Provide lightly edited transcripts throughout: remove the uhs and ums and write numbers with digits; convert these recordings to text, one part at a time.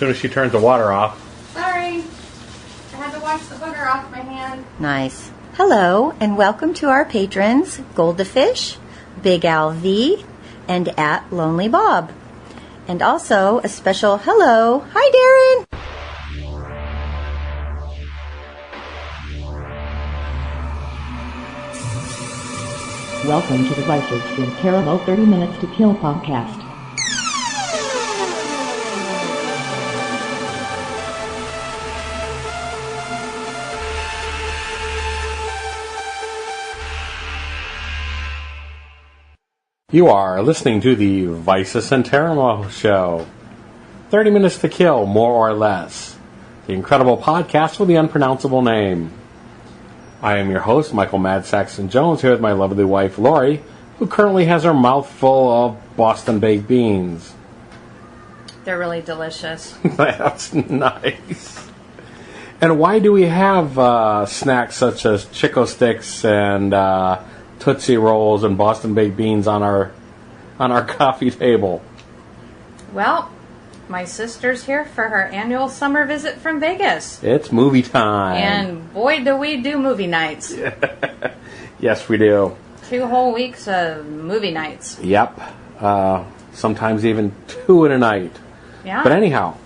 soon as she turns the water off. Sorry. I had to wash the booger off my hand. Nice. Hello, and welcome to our patrons, Goldafish, Big Al V, and at Lonely Bob. And also a special hello. Hi, Darren. Welcome to the Vicis Interimo 30 Minutes to Kill podcast. You are listening to the Vicis Interimo show. 30 minutes to kill, more or less. The incredible podcast with the unpronounceable name. I am your host, Michael Mad Saxon Jones, here with my lovely wife, Lori, who currently has her mouth full of Boston baked beans. They're really delicious. That's nice. And why do we have snacks such as Chico Sticks and Tootsie Rolls and Boston baked beans on our coffee table? Well, my sister's here for her annual summer visit from Vegas. It's movie time. And boy, do we do movie nights. Yes, we do. 2 whole weeks of movie nights. Yep. Sometimes even 2 in a night. Yeah. But anyhow,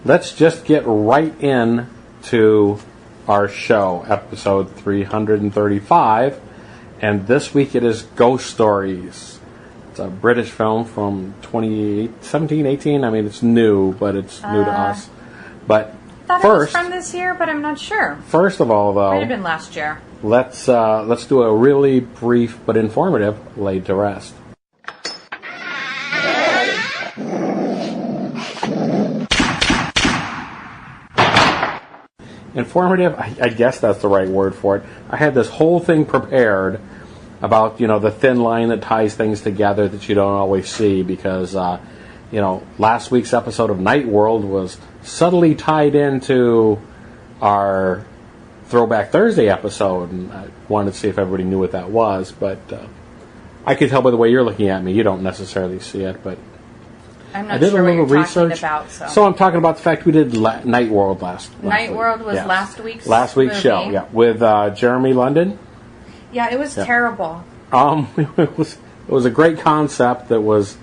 let's just get right in to our show, episode 335. And this week it is Ghost Stories. It's a British film from 2017, 18. I mean, it's new, but it's new to us. But I thought first, it was from this year, but I'm not sure. First of all, though, Might have been last year. let's do a really brief but informative laid to rest. Informative, I guess that's the right word for it. I had this whole thing prepared about, the thin line that ties things together that you don't always see because, last week's episode of Night World was subtly tied into our Throwback Thursday episode, and I wanted to see if everybody knew what that was, but I could tell by the way you're looking at me, you don't necessarily see it, but I'm I not did sure a what little you're research. talking about. So I'm talking about the fact we did Night World last Night week. World was Yes. last week's movie. Show, yeah, with Jeremy London. Yeah, it was terrible. It was a great concept that was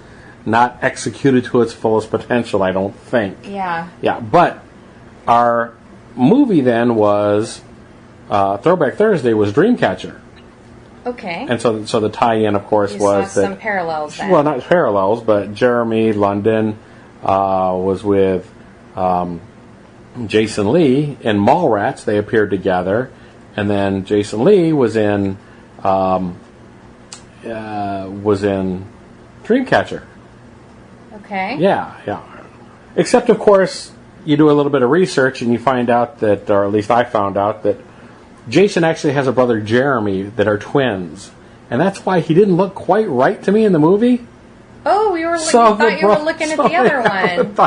not executed to its fullest potential, I don't think. Yeah. Yeah, but our movie then was Throwback Thursday was Dreamcatcher. Okay. And so the tie-in, of course, You was saw that... some parallels then. Well, not parallels, but Jeremy London was with Jason Lee in Mallrats. They appeared together. And then Jason Lee was in Dreamcatcher. Okay. Yeah. Except, of course, you do a little bit of research and you find out that, or at least I found out, that Jason actually has a brother, Jeremy, that are twins. And that's why he didn't look quite right to me in the movie. Oh, you thought you were looking at the other one.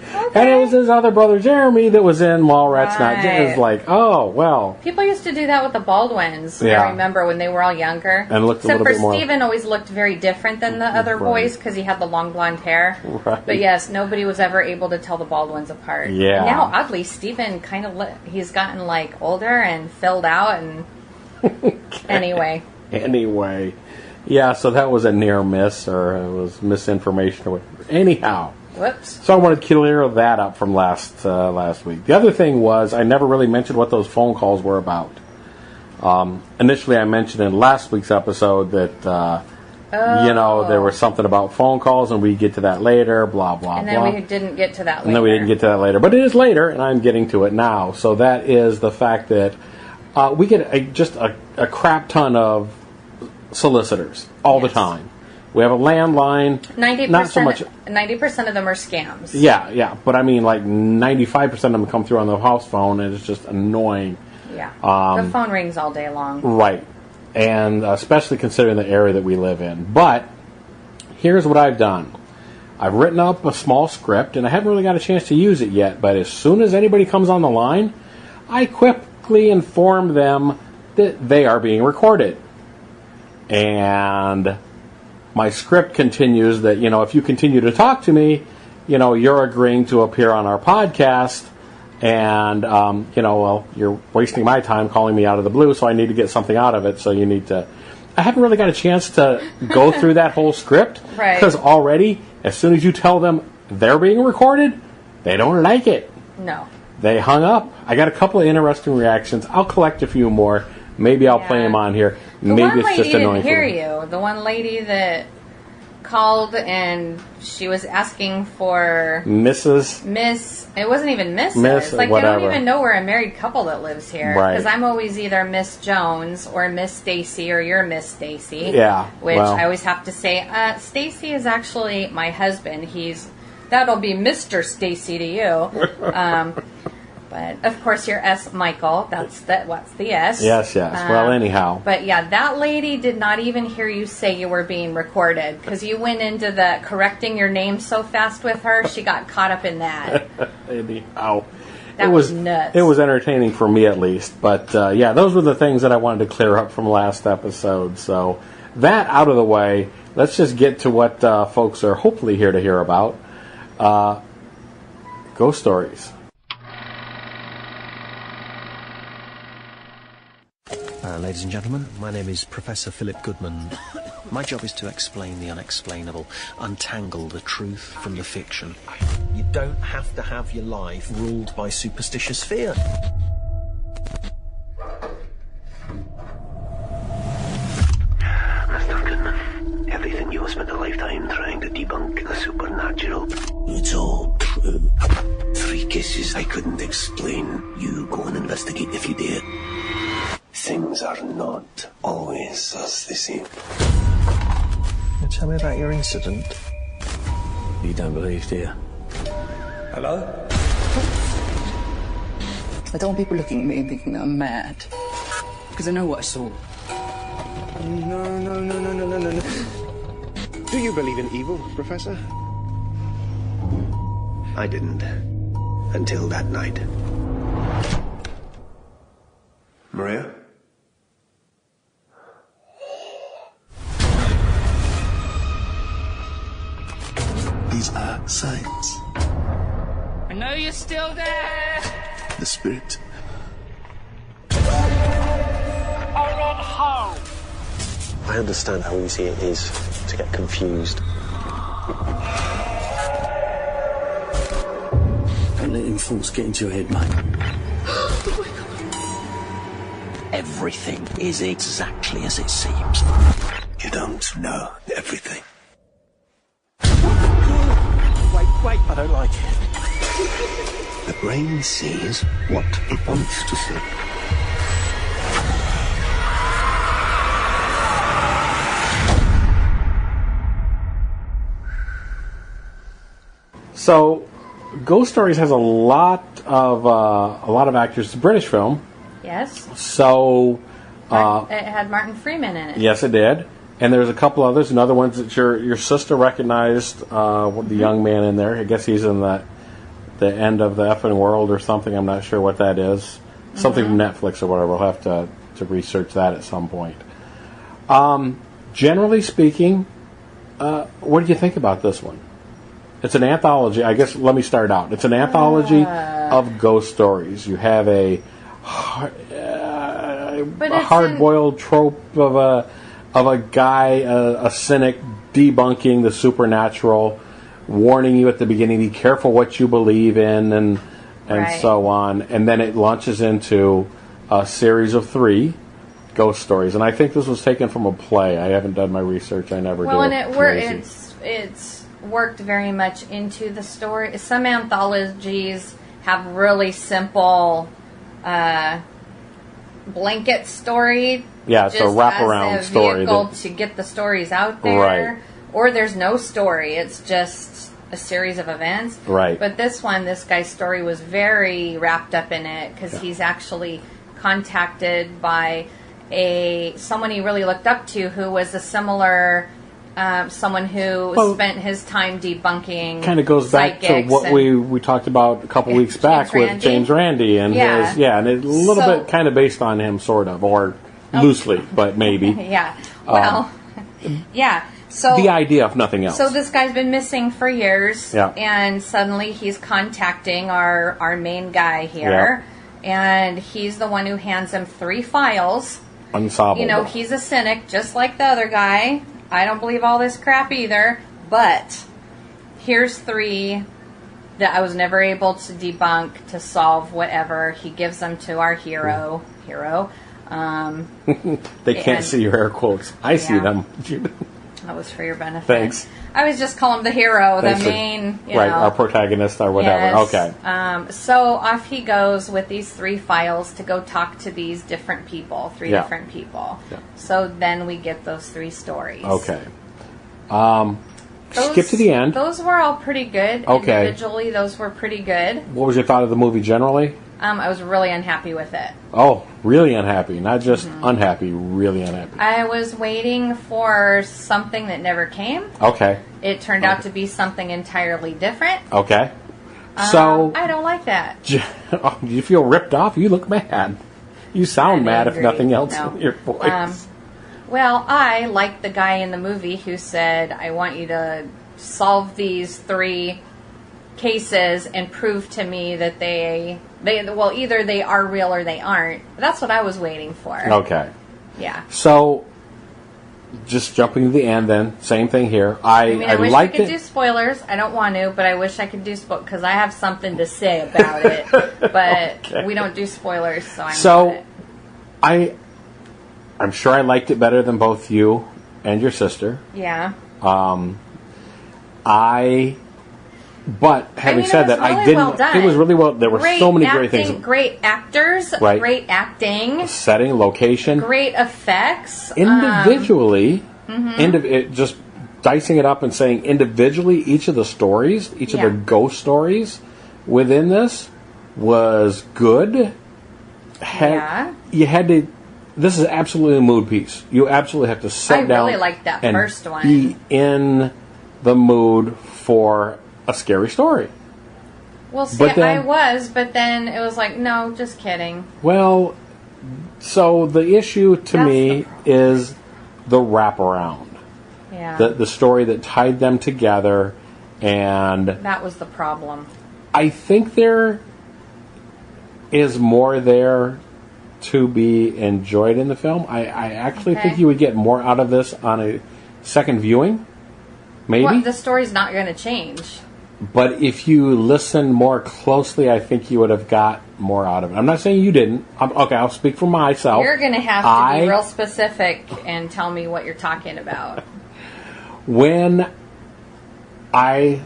Okay. And it was his other brother, Jeremy, that was in Mallrats. Right. It was like, oh, well. People used to do that with the Baldwins, Yeah. I remember, when they were all younger. And looked a Except little for bit more... Steven always looked very different than the other boys because he had the long blonde hair. Right. But yes, nobody was ever able to tell the Baldwins apart. Yeah. And now, oddly, Steven kind of, he's gotten, older and filled out and... Anyway. Yeah, so that was a near miss, or it was misinformation, or whatever. Anyhow. Whoops. So I wanted to clear that up from last week. The other thing was, I never really mentioned what those phone calls were about. Initially, I mentioned in last week's episode that, there was something about phone calls, and we'd get to that later, blah, blah, And blah. then we didn't get to that later. And then we didn't get to that later. But it is later, and I'm getting to it now. So that is the fact that we get just a crap ton of solicitors all the time. We have a landline. 90%, not so much. 90% of them are scams. Yeah. But I mean, 95% of them come through on the house phone, and it's just annoying. Yeah. The phone rings all day long. Right. And especially considering the area that we live in. But here's what I've done. I've written up a small script, and I haven't really got a chance to use it yet. But as soon as anybody comes on the line, I quickly inform them that they are being recorded. And my script continues that, if you continue to talk to me, you're agreeing to appear on our podcast, and, well, you're wasting my time calling me out of the blue, so I need to get something out of it, so you need to... I haven't really got a chance to go through that whole script, right? Because already, as soon as you tell them they're being recorded, they don't like it. No. They hung up. I got a couple of interesting reactions. I'll collect a few more. Maybe I'll play them on here. Maybe it's just annoying. The one lady didn't hear you. The one lady that called and she was asking for Miss. It wasn't even Mrs. Miss, like whatever. They don't even know we're a married couple that lives here. Right. Because I'm always either Miss Jones or Miss Stacy or you're Miss Stacy. Yeah. Which I always have to say, Stacy is actually my husband. That'll be Mr. Stacy to you. But of course, you're S. Michael. What's the S? Yes. Well, anyhow. But yeah, that lady did not even hear you say you were being recorded because you went into the correcting your name so fast with her. She got caught up in that. Anyhow. That was nuts. It was entertaining for me at least. But yeah, those were the things that I wanted to clear up from last episode. So that out of the way, let's just get to what folks are hopefully here to hear about. Ghost stories. Ladies and gentlemen, my name is Professor Phillip Goodman. My job is to explain the unexplainable, untangle the truth from the fiction. You don't have to have your life ruled by superstitious fear. Mr. Goodman, everything you have spent a lifetime trying to debunk the supernatural, it's all true. 3 cases I couldn't explain. You go and investigate if you dare. Things are not always as they seem. Tell me about your incident. You don't believe, do you? Hello? I don't want people looking at me and thinking that I'm mad. Because I know what I saw. No. Do you believe in evil, Professor? I didn't. Until that night. Maria? These are signs. I know you're still there. The spirit. I went home. I understand how easy it is to get confused. Don't let them thoughts get into your head, mate. Everything is exactly as it seems. You don't know everything. Wait, I don't like it. The brain sees what it wants to see. So, Ghost Stories has a lot of actors. It's a British film. Yes. So, it had Martin Freeman in it. Yes, it did. And there's a couple others, and other ones that your sister recognized. The young man in there. I guess he's in the end of the effing world or something. I'm not sure what that is. Something from Netflix or whatever. We'll have to research that at some point. Generally speaking, what do you think about this one? It's an anthology. I guess let me start out. It's an anthology of ghost stories. You have a hard-boiled trope of a guy, a cynic, debunking the supernatural, warning you at the beginning, be careful what you believe in, and so on. And then it launches into a series of 3 ghost stories. And I think this was taken from a play. I haven't done my research. I never do. Well, and it's worked very much into the story. Some anthologies have really simple blanket story. Yeah, it's a wraparound story. Vehicle to get the stories out there. Right. Or there's no story. It's just a series of events. Right. But this guy's story was very wrapped up in it because he's actually contacted by someone he really looked up to who was a similar someone who spent his time debunking. Kind of goes back to what we talked about a couple weeks back with James Randi and his and it's a little bit kind of based on him, sort of, or loosely, but maybe. Yeah. Well, yeah. the idea, if nothing else. So this guy's been missing for years, Yeah. and suddenly he's contacting our main guy here, and he's the one who hands him 3 files. Unsolvable. You know, he's a cynic, just like the other guy. I don't believe all this crap either, but here's 3 that I was never able to debunk, to solve whatever. He gives them to our hero. They can't see your air quotes. I see them. That was for your benefit. Thanks. I was just calling him the hero, Thanks the for- main, right, our protagonist or whatever. Yes. Okay. So off he goes with these 3 files to go talk to these different people, 3 Yeah. different people. Yeah. So then we get those 3 stories. Okay. Skip to the end. Those were all pretty good. Okay. Individually, those were pretty good. What was your thought of the movie generally? I was really unhappy with it. Oh, really unhappy. Not just unhappy, really unhappy. I was waiting for something that never came. Okay. It turned out to be something entirely different. Okay. So, I don't like that. do you feel ripped off? You look mad. You sound I'm mad, if angry. nothing else, No. in your voice. Well, I like the guy in the movie who said, I want you to solve these 3 cases and prove to me that they well, either they are real or they aren't. That's what I was waiting for. Okay. Yeah. So, just jumping to the end then, same thing here. I mean, I wish I liked could it. do spoilers. I don't want to, but I wish I could do because I have something to say about it. But Okay. we don't do spoilers, so I'm sure I liked it better than both you and your sister. Yeah. But having said that, really I didn't. well done. It was really well. There were so many great acting, things. Great actors. Right. Great acting. Setting, location, Great effects. individually. Just dicing it up and saying individually, each of the stories, each of the ghost stories within this was good. You had to. This is absolutely a mood piece. You absolutely have to sit down. I really liked that and first one. Be in the mood for a scary story. Well, see, But then- I was, but then it was like, no, just kidding. Well, so the issue to me is the wraparound. Yeah. The story that tied them together, and That was the problem. I think there is more there to be enjoyed in the film. I actually think you would get more out of this on a second viewing, maybe. Well, the story's not going to change. But if you listen more closely, I think you would have got more out of it. I'm not saying you didn't. Okay, I'll speak for myself. You're going to have to be real specific and tell me what you're talking about. When I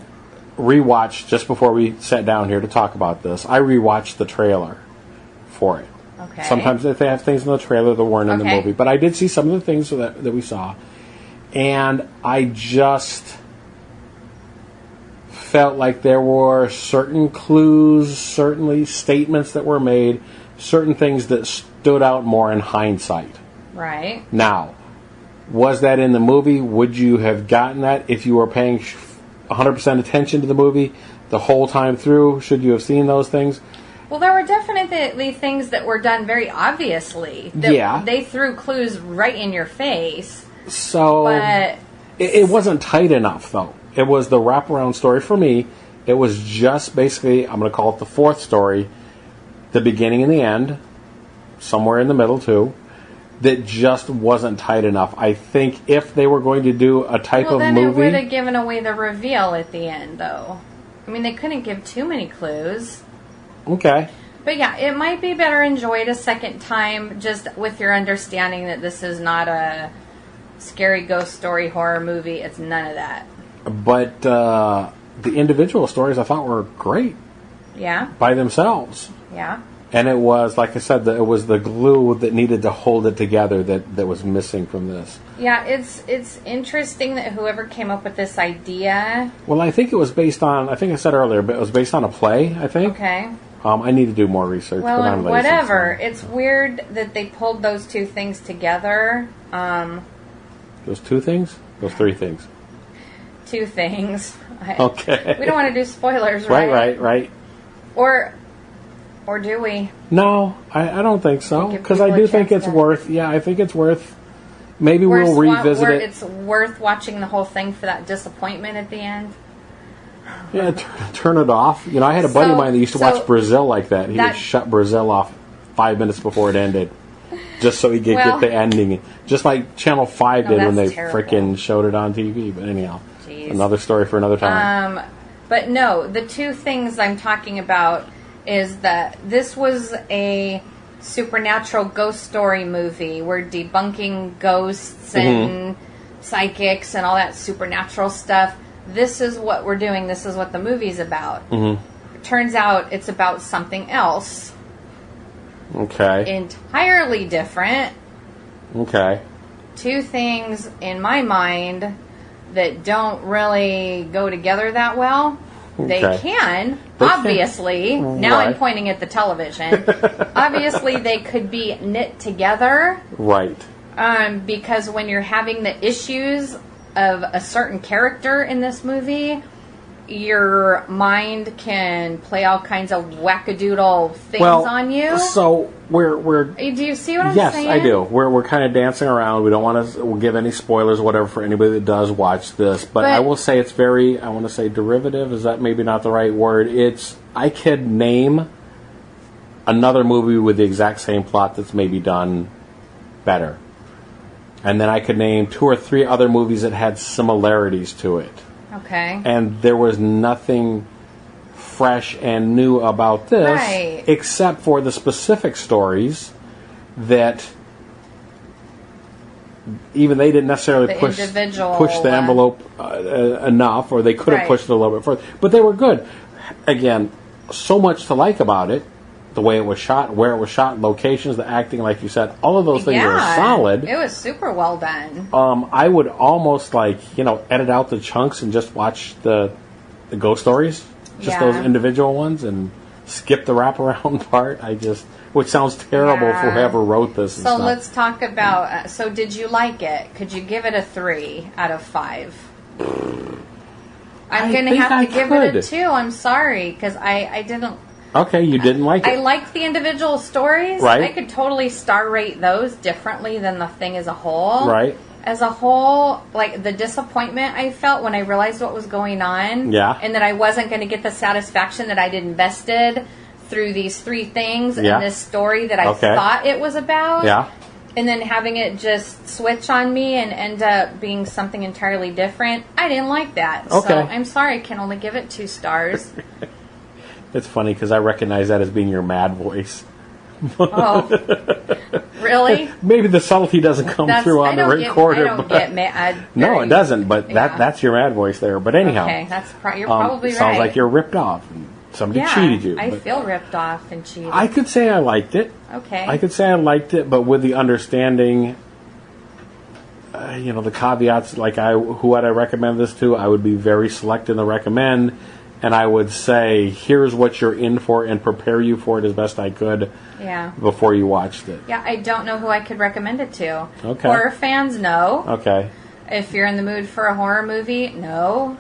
rewatched, just before we sat down here to talk about this, I rewatched the trailer for it. Okay. Sometimes they have things in the trailer that weren't in the movie. But I did see some of the things that we saw. And I just felt like there were certain clues, certainly statements that were made, certain things that stood out more in hindsight. Right. Now, was that in the movie? Would you have gotten that if you were paying 100% attention to the movie the whole time through? Should you have seen those things? Well, there were definitely things that were done very obviously. They threw clues right in your face. So, but it wasn't tight enough, though. It was the wraparound story for me. It was just basically, I'm going to call it the fourth story, the beginning and the end, somewhere in the middle, too, that just wasn't tight enough. I think if they were going to do a type of then movie... it would have given away the reveal at the end, though. I mean, they couldn't give too many clues. Okay. But yeah, it might be better enjoyed a second time, just with your understanding that this is not a scary ghost story horror movie. It's none of that. But the individual stories I thought were great. Yeah. By themselves. Yeah. And it was, like I said, it was the glue that needed to hold it together that was missing from this. Yeah, it's interesting that whoever came up with this idea... Well, I think it was based on, I think I said earlier, but it was based on a play, I think. Okay. I need to do more research. Well, but I'm lazy, whatever. so. It's weird that they pulled those two things together. Those two things? Those three things. Two things. Okay. We don't want to do spoilers, right? Right. Or do we? No, I don't think so. Because I do think it's worth, I think it's worth maybe we'll revisit it. It's worth watching the whole thing for that disappointment at the end. Yeah, turn it off. You know, I had a buddy of mine that used to watch Brazil like that. He would shut Brazil off 5 minutes before it ended, just so he could get the ending. Just like Channel 5 did when they frickin' showed it on TV. But anyhow, another story for another time. But no, the two things I'm talking about is that this was a supernatural ghost story movie. We're debunking ghosts and psychics and all that supernatural stuff. This is what we're doing. This is what the movie's about. It turns out it's about something else. Okay. Entirely different. Okay. Two things in my mind that don't really go together that well. They can, obviously. Now I'm pointing at the television. Obviously, they could be knit together. Right. Because when you're having the issues of a certain character in this movie, your mind can play all kinds of wackadoodle things on you. So we're do you see what I'm saying? Yes, I do. We're kind of dancing around. We don't want to give any spoilers or whatever for anybody that does watch this. But I will say it's very, I want to say derivative. Is that maybe not the right word? I could name another movie with the exact same plot that's maybe done better. And then I could name 2 or 3 other movies that had similarities to it. Okay. And there was nothing fresh and new about this, except for the specific stories that even they didn't necessarily push the envelope enough, or they could have pushed it a little bit further. But they were good. Again, so much to like about it. The way it was shot, where it was shot, locations, the acting, like you said, all of those things are solid. It was super well done. I would almost edit out the chunks and just watch the ghost stories, just those individual ones, and skip the wraparound part. Which sounds terrible for whoever wrote this. So let's talk about. So did you like it? Could you give it a 3 out of 5? I'm going to have to give it a 2. I'm sorry, because I didn't. Okay, you didn't like it. I liked the individual stories. Right. I could totally star rate those differently than the thing as a whole. Right. As a whole, like the disappointment I felt when I realized what was going on. Yeah. And that I wasn't going to get the satisfaction that I'd invested through these 3 things and this story that I thought it was about. Yeah. And then having it just switch on me and end up being something entirely different. I didn't like that. Okay. So I'm sorry, I can only give it 2 stars. It's funny because I recognize that as being your mad voice. Oh, really? Maybe the subtlety doesn't come through on the recorder. I don't get mad. No, it doesn't. But that's your mad voice there. But anyhow, okay, you're probably right. Sounds like you're ripped off. Somebody cheated you. I feel ripped off and cheated. I could say I liked it. Okay. I could say I liked it, but with the understanding, the caveats. Like who would I recommend this to? I would be very select in the recommend. And I would say, here's what you're in for, and prepare you for it as best I could before you watched it. Yeah, I don't know who I could recommend it to. Okay. Horror fans, no. Okay. If you're in the mood for a horror movie, no.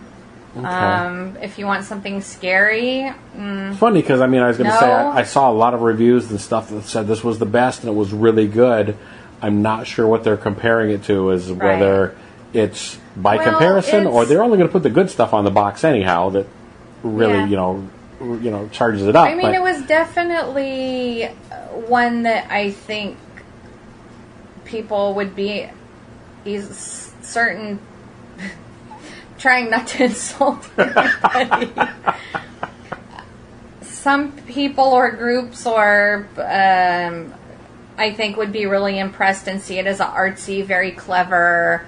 Okay. If you want something scary... Funny, because, I was going to say, I saw a lot of reviews and stuff that said this was the best and it was really good. I'm not sure what they're comparing it to, is whether it's by comparison, or they're only going to put the good stuff on the box anyhow, that really, charges it up. It was definitely one that I think people would be certain, trying not to insult anybody. Some people or groups or I think would be really impressed and see it as an artsy, very clever,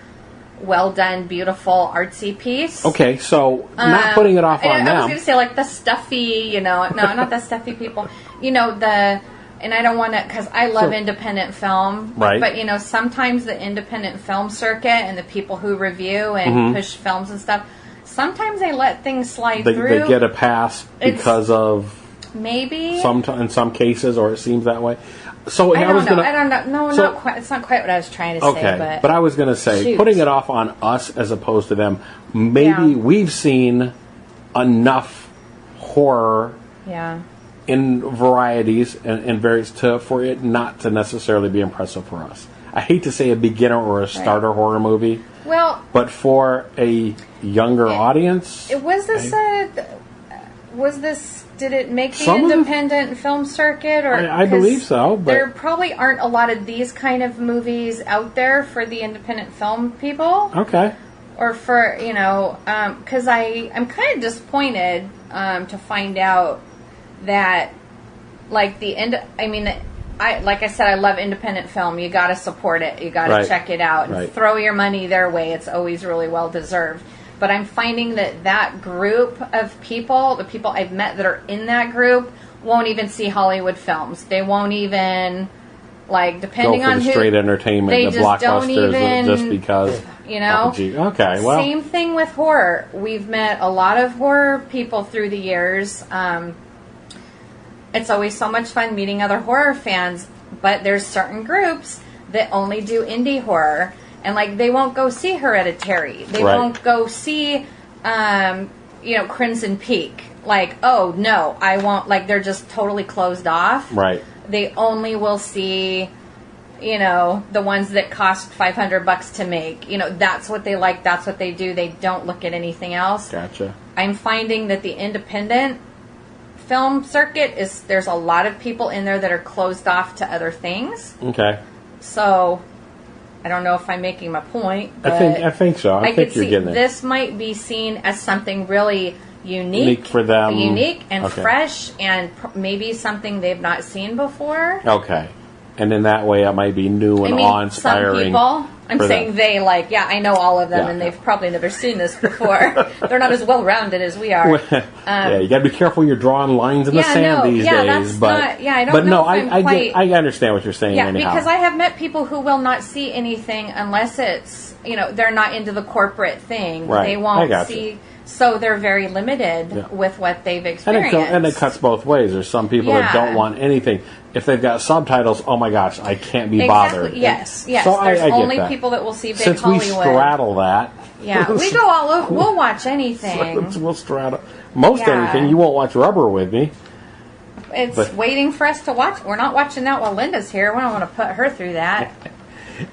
well done, beautiful, artsy piece. Okay, so not putting it off on them. I was going to say like the stuffy, no, not the stuffy people. And I don't want to, because I love independent film. Right. But, sometimes the independent film circuit and the people who review and push films and stuff, sometimes they let things slide through. They get a pass because of... Maybe. In some cases, or it seems that way. So I don't know. No, not quite. It's not quite what I was trying to say. But I was going to say, putting it off on us as opposed to them, maybe we've seen enough horror in varieties and various for it not to necessarily be impressive for us. I hate to say a beginner or a starter horror movie. Well, but for a younger audience, did it make the independent film circuit? Or I believe so. But there probably aren't a lot of these kind of movies out there for the independent film people. Okay. Or for, because I'm kind of disappointed to find out that, like, like I said, I love independent film. You got to support it. You got to check it out and throw your money their way. It's always really well deserved. But I'm finding that group of people, the people I've met that are in that group, won't even see Hollywood films. They won't even, like, depending on who. Go for the straight entertainment, the blockbusters, just because. Okay, well. Same thing with horror. We've met a lot of horror people through the years. It's always so much fun meeting other horror fans, but there's certain groups that only do indie horror. And, like, they won't go see Hereditary. They won't go see, Crimson Peak. Like, oh, no, I won't. Like, they're just totally closed off. Right. They only will see, the ones that cost $500 to make. That's what they like. That's what they do. They don't look at anything else. Gotcha. I'm finding that the independent film circuit there's a lot of people in there that are closed off to other things. Okay. So I don't know if I'm making my point, but I think so. I think you're getting it. This might be seen as something really unique for them, unique and fresh, and maybe something they've not seen before. Okay, and in that way, it might be new and awe-inspiring. Some people, I'm saying I know all of them, and they've probably never seen this before. They're not as well-rounded as we are. You got to be careful. You're drawing lines in the sand these days. I don't know. I understand what you're saying. Yeah, anyhow. Because I have met people who will not see anything unless it's they're not into the corporate thing. Right. They won't see. So they're very limited with what they've experienced. And it cuts both ways. There's some people that don't want anything. If they've got subtitles, oh my gosh, I can't be bothered. Yes. So there's I only get that. people that will see big Since Hollywood. Since we straddle that. Yeah, we go all over. We'll watch anything. We'll straddle. Most anything. You won't watch Rubber with me. It's waiting for us to watch. We're not watching that while Linda's here. We don't want to put her through that.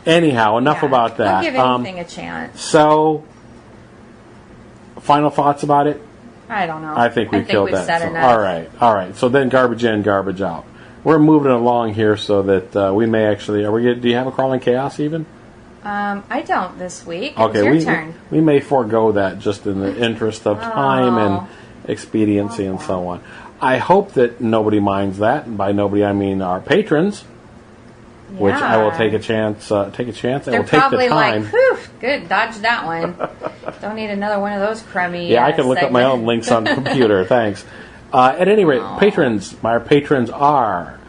Anyhow, enough about that. We'll give anything a chance. So, final thoughts about it? I don't know. I think we've killed that. Said enough. All right. So then garbage in, garbage out. We're moving along here so that we may actually... do you have a Crawling Chaos even? I don't this week. Okay, it's your turn. We may forego that just in the interest of time and expediency and so on. I hope that nobody minds that. And by nobody, I mean our patrons. Yeah. Which I will take a chance. They're take the time. Like, whew, good, dodge that one. Don't need another one of those crummy. Yeah, I can look up my own links on the computer. Thanks. At any rate, my patrons are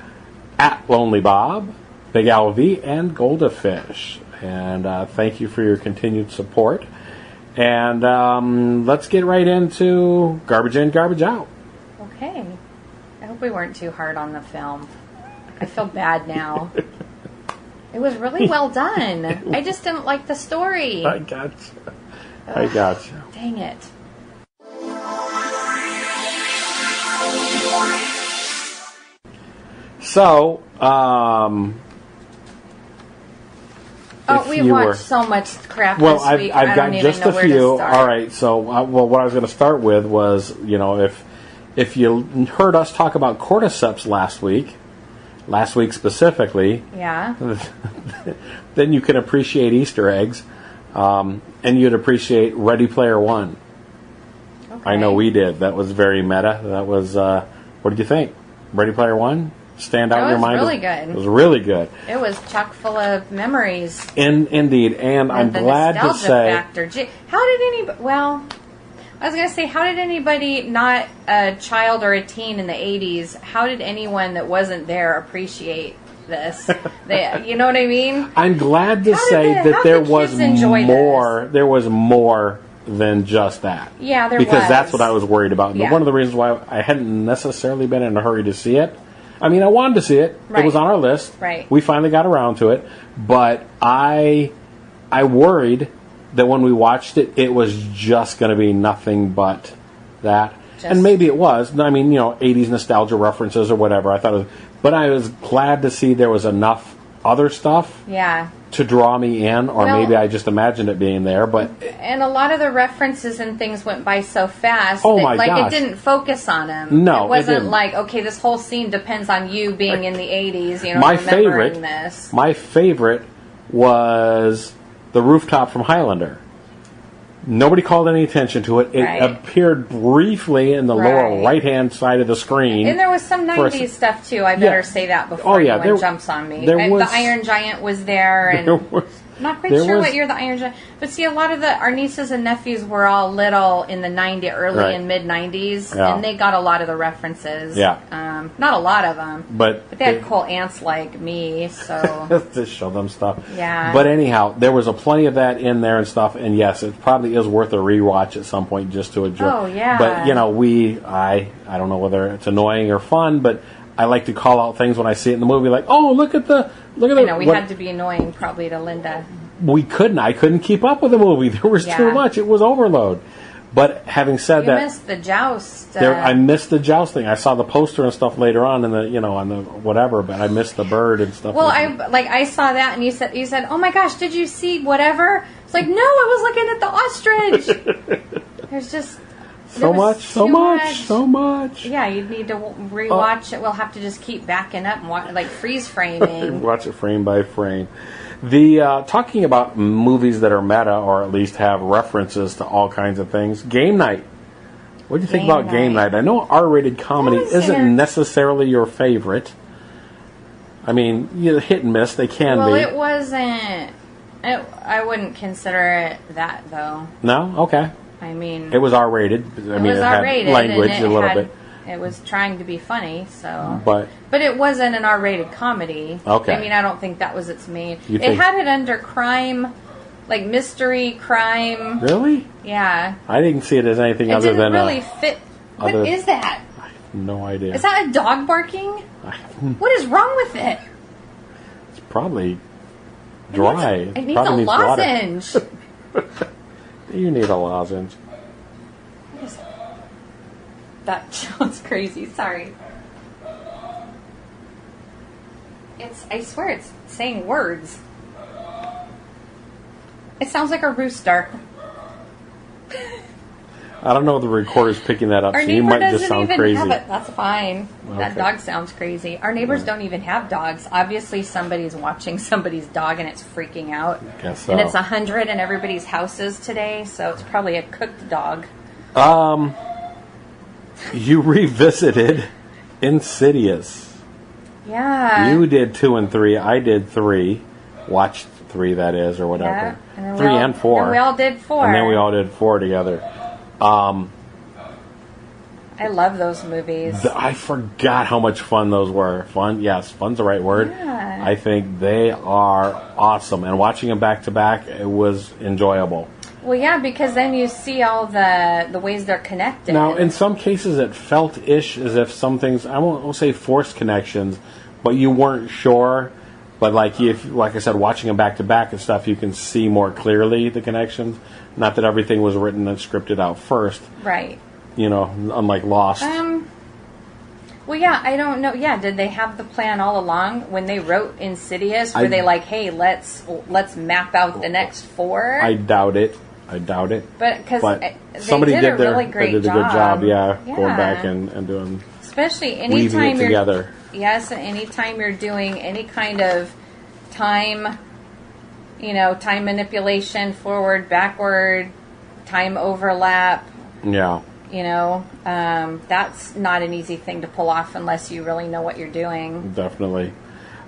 at Lonely Bob, Big Al V, and Goldafish. And thank you for your continued support. And let's get right into garbage in, garbage out. Okay. I hope we weren't too hard on the film. I feel bad now. It was really well done. I just didn't like the story. I got you. Dang it. So, we watched so much crap this week. I've got just a few. All right. So, what I was going to start with was, if you heard us talk about Cordyceps last week specifically, then you can appreciate Easter eggs, and you'd appreciate Ready Player One. Okay. I know we did. That was very meta. That was. What did you think? Ready Player One? Stand out in your mind? It was really good. It was really good. It was chock full of memories. Indeed, and I'm glad to say. Factor. How did anybody? Well, I was going to say, how did anybody, not a child or a teen in the 80s, how did anyone that wasn't there appreciate this? You know what I mean? I'm glad to say that there was more. There was more than just that. Yeah, there because was. That's what I was worried about. Yeah. One of the reasons why I hadn't necessarily been in a hurry to see it. I mean, I wanted to see it. Right. It was on our list. Right. We finally got around to it. But I worried that when we watched it, it was just going to be nothing but that. And maybe it was. I mean, 80s nostalgia references or whatever. I thought it was. But I was glad to see there was enough other stuff Yeah. to draw me in, or Well- maybe I just imagined it being there. But And a lot of the references and things went by so fast Oh that my like gosh. it didn't focus on them. No, it it wasn't didn't. like, okay, this whole scene depends on you being in the 80s, you know, my remembering favorite, this. my favorite was the rooftop from Highlander. Nobody called any attention to it. It Right. appeared briefly in the lower Right. right-hand side of the screen. And there was some for a 90s stuff too. I better say that before Oh, yeah, anyone there- jumps on me. there And was- the Iron Giant was there, and There was- I'm not quite there sure was- what year the Iron Giant. But see, a lot of our nieces and nephews were all little in the early Right. and mid 90s, Yeah. and they got a lot of the references. Yeah. Not a lot of them, but they had cool aunts like me, so to show them stuff. Yeah. But anyhow, there was a plenty of that in there and stuff. And yes, it probably is worth a rewatch at some point just to enjoy. Oh, yeah. But you know, I don't know whether it's annoying or fun, but I like to call out things when I see it in the movie, like, oh, look at the. I know we had to be annoying probably to Linda. We couldn't. I couldn't keep up with the movie. There was too Yeah. much. It was overload. But having said You that, missed the joust. I missed the joust thing. I saw the poster and stuff later on in the on the whatever, but I missed the bird and stuff. Well, like I saw that, and you said, "Oh my gosh, did you see whatever?" It's like, no, I was looking at the ostrich. There's just so much. Yeah, you'd need to rewatch it. We'll have to just keep backing up and watch, like freeze framing. Watch it frame by frame. The talking about movies that are meta or at least have references to all kinds of things. Game night. What do you think about Game Night? I know R-rated comedy isn't necessarily your favorite. I mean, hit and miss. They can Well, be. it wasn't. I wouldn't consider it that though. No? Okay. I mean, It was R-rated. I mean, was it had R-rated, language and a little bit. It was trying to be funny, so. But it wasn't an R-rated comedy. Okay. I mean, I don't think that was its main. You It think- had it under crime, like mystery crime. Really? Yeah. I didn't see it as anything It other didn't than really fit. What other- is that? no idea. Is that a dog barking? What is wrong with it? It's probably dry. It needs Probably a water. lozenge. You need a lozenge. That sounds crazy. Sorry. I swear it's saying words. It sounds like a rooster. I don't know if the recorder's picking that up, Our so neighbor you might doesn't just sound even crazy. have it. That's fine. That Okay. dog sounds crazy. Our neighbors don't even have dogs. Obviously, somebody's watching somebody's dog and it's freaking out. Guess so. And it's 100 in everybody's houses today, so it's probably a cooked dog. You revisited Insidious. Yeah. You did 2 and 3. I did 3. Watched 3, that is, or whatever. Yeah. And then 3 and 4. And we all did 4. And then we all did 4 together. I love those movies. I forgot how much fun those were. Fun, yes, fun's the right word. Yeah. I think they are awesome. And watching them back to back, it was enjoyable. Well, yeah, because then you see all the ways they're connected. Now, in some cases, it felt-ish as if some things, I won't say forced connections, but you weren't sure. But like I said, watching them back to back and stuff, you can see more clearly the connections. Not that everything was written and scripted out first. Right. Unlike Lost. Well, yeah, I don't know. Yeah, did they have the plan all along when they wrote Insidious? Were they like, "Hey, let's map out the next 4"? I doubt it. But because somebody they did a really great they did a job. good job. Yeah, Yeah. going back and doing. Especially weaving anytime it you're together. Yes, anytime you're doing any kind of time, time manipulation, forward, backward, time overlap. Yeah. That's not an easy thing to pull off unless you really know what you're doing. Definitely.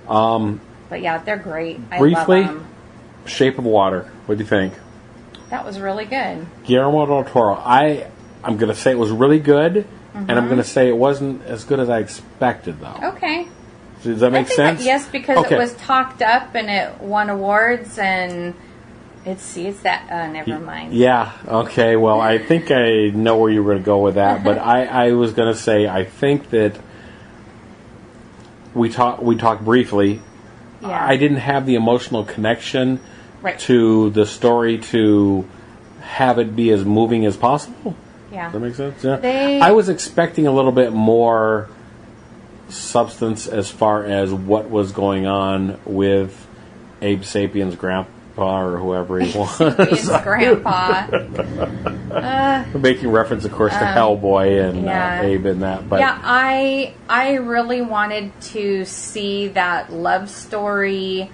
But yeah, they're great. Briefly, I love them. Shape of Water. What do you think? That was really good. Guillermo del Toro. I'm going to say it was really good, and I'm going to say it wasn't as good as I expected, though. Okay. Does that make sense? Yes, because Okay. it was talked up and it won awards, and it's that. Never mind. Yeah. Okay. Well, I think I know where you were going to go with that, but I was going to say I think that we talked briefly. Yeah. I didn't have the emotional connection Right. to the story to have it be as moving as possible. Yeah. Does that make sense? Yeah. I was expecting a little bit more substance as far as what was going on with Abe Sapien's grandpa or whoever he was. Sapien's grandpa. Making reference, of course, to Hellboy and Abe in that. But yeah, I really wanted to see that love story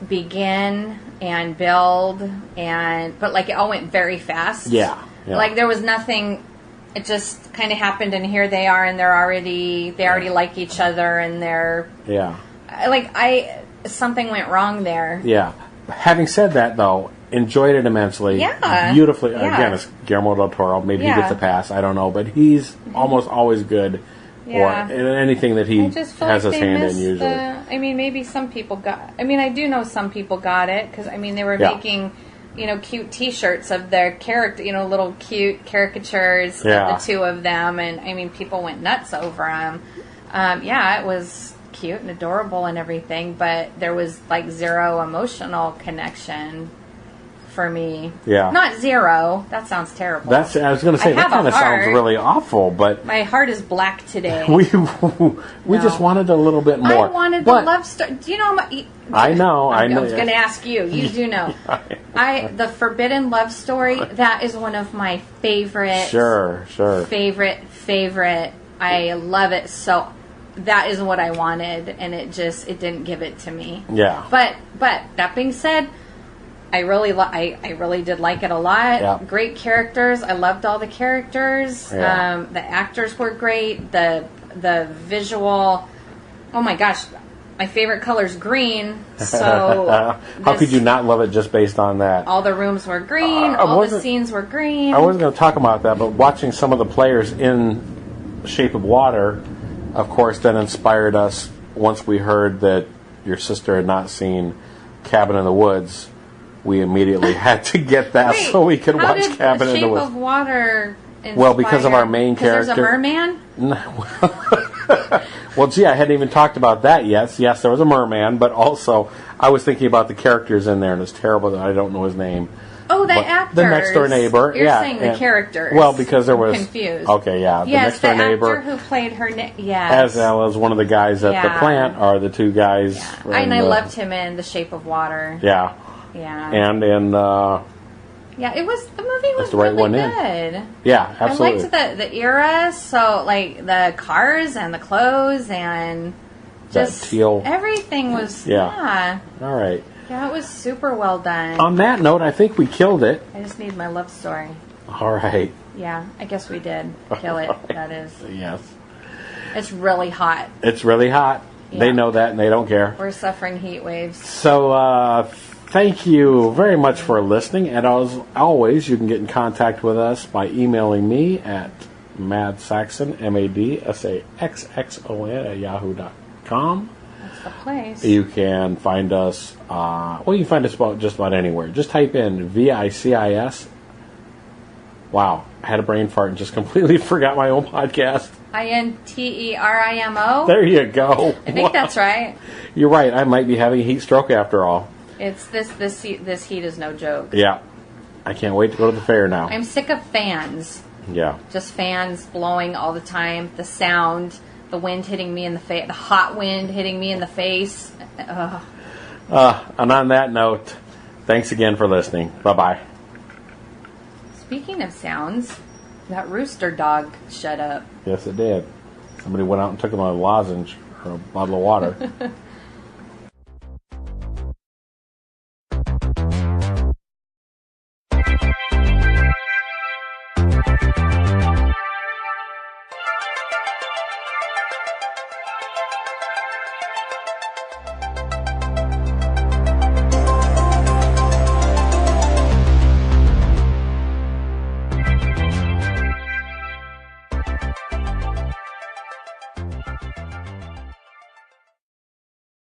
begin and build, but like it all went very fast. Yeah. Like there was nothing. It just kind of happened, and here they are, and they already like each other, and they're something went wrong there. Yeah. Having said that, though, enjoyed it immensely. Yeah. Beautifully. Yeah. Again, it's Guillermo del Toro. Maybe he gets a pass. I don't know, but he's almost always good. Yeah. Or in anything that he has his hand in, usually. Maybe some people got. I do know some people got it because they were making, cute T-shirts of their character, little cute caricatures of the two of them, and people went nuts over them. It was cute and adorable and everything, but there was like zero emotional connection for me. Yeah. Not zero. That sounds terrible. I was going to say, that kind of sounds really awful, but... My heart is black today. We just wanted a little bit more. I wanted the love story. Do you know... I know. I was going to ask you. You do know. The Forbidden Love Story, that is one of my favorite... Sure. Favorite. I love it so... That is what I wanted, and it didn't give it to me. Yeah. But that being said... I really did like it a lot. Yeah. Great characters. I loved all the characters. Yeah. The actors were great. The visual. Oh my gosh, my favorite color is green. So how could you not love it just based on that? All the rooms were green. All the scenes were green. I wasn't going to talk about that, but watching some of the players in Shape of Water, of course, then inspired us once we heard that your sister had not seen Cabin in the Woods. We immediately had to get that so we could watch Cabin in the Woods. Shape of Water inspire? Well, because of our main character. There's a merman? Well, gee, I hadn't even talked about that yet. Yes, there was a merman, but also I was thinking about the characters in there, and it's terrible that I don't know his name. Oh, the actors. The next door neighbor. You're saying the characters. Well, because there was... confused. Okay, yeah. The next door neighbor. Actor who played her... Yes. As well as one of the guys at the plant are the two guys. Yeah. And I loved him in The Shape of Water. Yeah. Yeah. And in... the movie was the right really one good. In. Yeah, absolutely. I liked the era, so like the cars and the clothes and just that teal. Everything was All right. Yeah, it was super well done. On that note, I think we killed it. I just need my love story. All right. Yeah, I guess we did kill it. That is. Yes. It's really hot. It's really hot. Yeah. They know that and they don't care. We're suffering heat waves. So, thank you very much for listening. And as always, you can get in contact with us by emailing me at madsaxon, MADSAXXON at yahoo.com. That's the place. You can find us, you can find us just about anywhere. Just type in VICIS. Wow, I had a brain fart and just completely forgot my own podcast. INTERIMO. There you go. I think that's right. You're right. I might be having a heat stroke after all. It's this heat is no joke. Yeah. I can't wait to go to the fair now. I'm sick of fans. Yeah. Just fans blowing all the time. The sound, the wind hitting me in the face, the hot wind hitting me in the face. And on that note, thanks again for listening. Bye-bye. Speaking of sounds, that rooster dog shut up. Yes, it did. Somebody went out and took him a lozenge or a bottle of water.